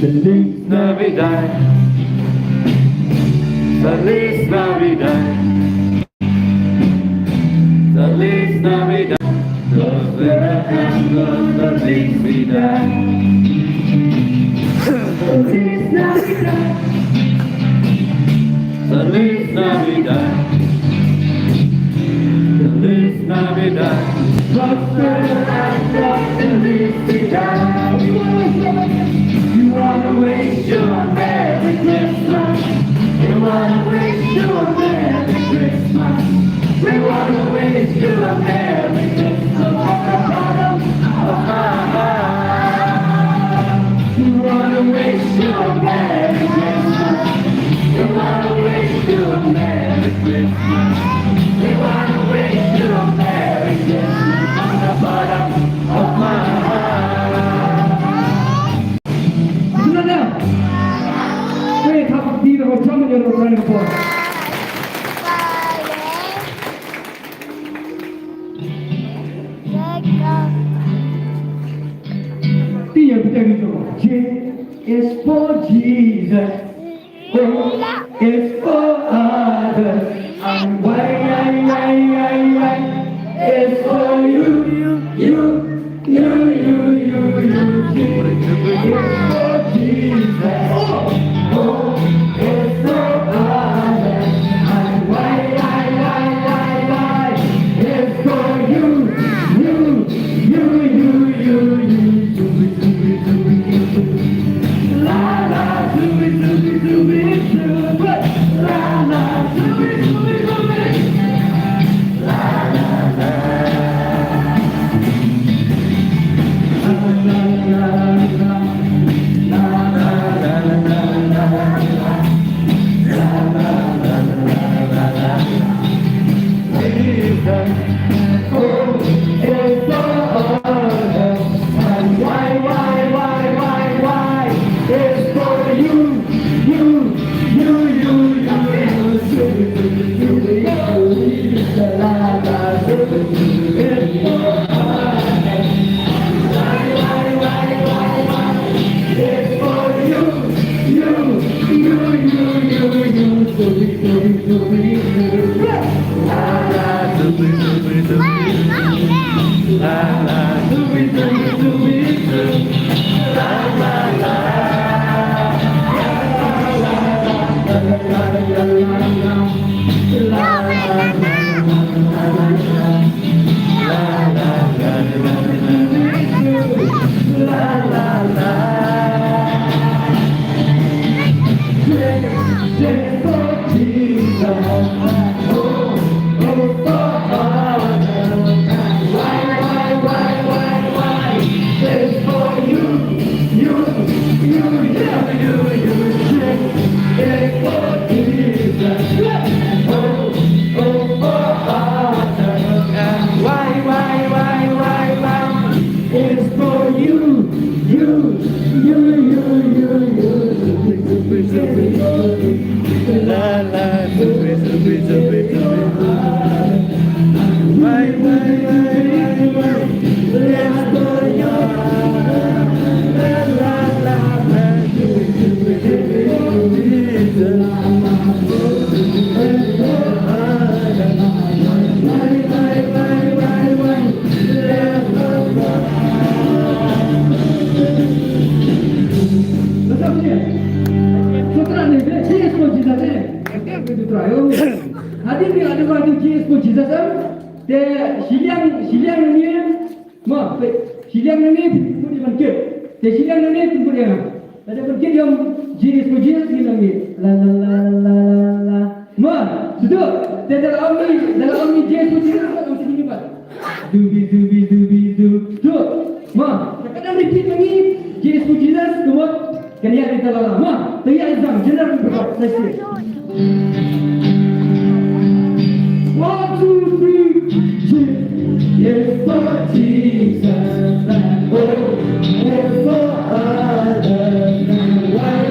Feliz Navidad, Feliz Navidad, Feliz Navidad, prospera año, Feliz Navidad, Feliz Navidad, Feliz Navidad, Feliz Navidad, prospera año, Feliz Navidad. You wanna wish you a Merry Christmas. You wanna wish you a Merry Christmas. We wanna wish you a Merry Christmas from the bottom of my heart. We wanna wish you a Merry Christmas. We wanna wish you a Merry Christmas. We wanna wish you a Merry Christmas from the bottom of my heart. Wait, how do you know how you're running for? J is for Jesus, O is for others, and Y is for you. J is for Jesus, O is for others, and Y is for you. La la, dooby dooby dooby doo. La la, dooby dooby dooby. La la la. La la la la. La la la la la. La la la la la. Jesus, oh, is for others, and why is for you. La la, is for others. It's for you. La la, dooby dooby dooby. La la, dooby dooby dooby doo. La la la. La la la la. La la la. Just for Jesus, oh, for others, why? Just for you. Just for Jesus, oh, for others, and why? It's for you. La la, dooby dooby dooby dooby. Why? It's for you. La la la, dooby dooby dooby. Hadir ada orang Jesus pun Jesus dia siliang ni mak siliang ni pun dia bangkit dia siliang ni pun dia ada bangkit yang Jesus pun Jesus ni la mak sudah dia dalam ni Jesus pun Jesus macam sini pak dubi tu mak kadang repeat lagi Jesus pun Jesus semua kalian kita lalu mak teriak exam jenar berapa sesi 1, 2, 3, yes for Jesus and oh, yes for others and why,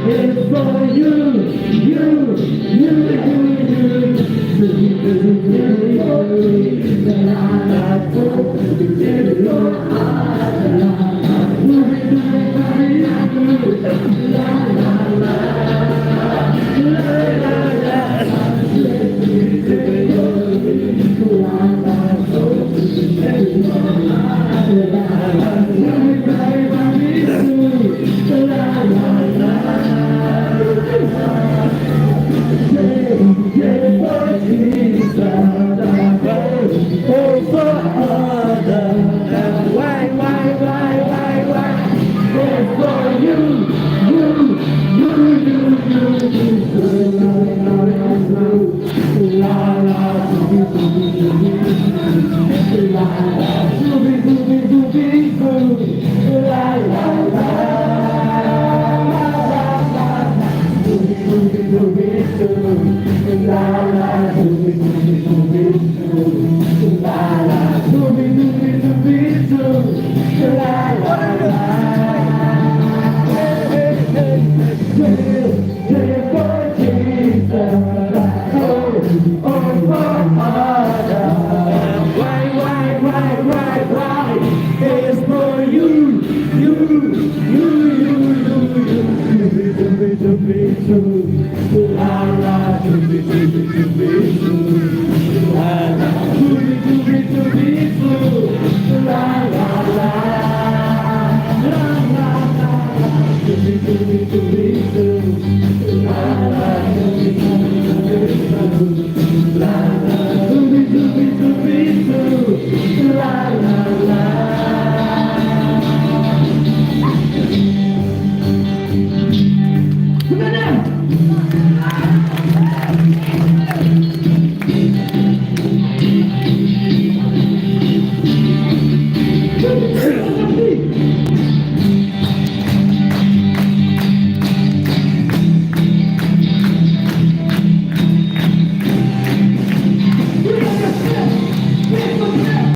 it's for you. La la la, La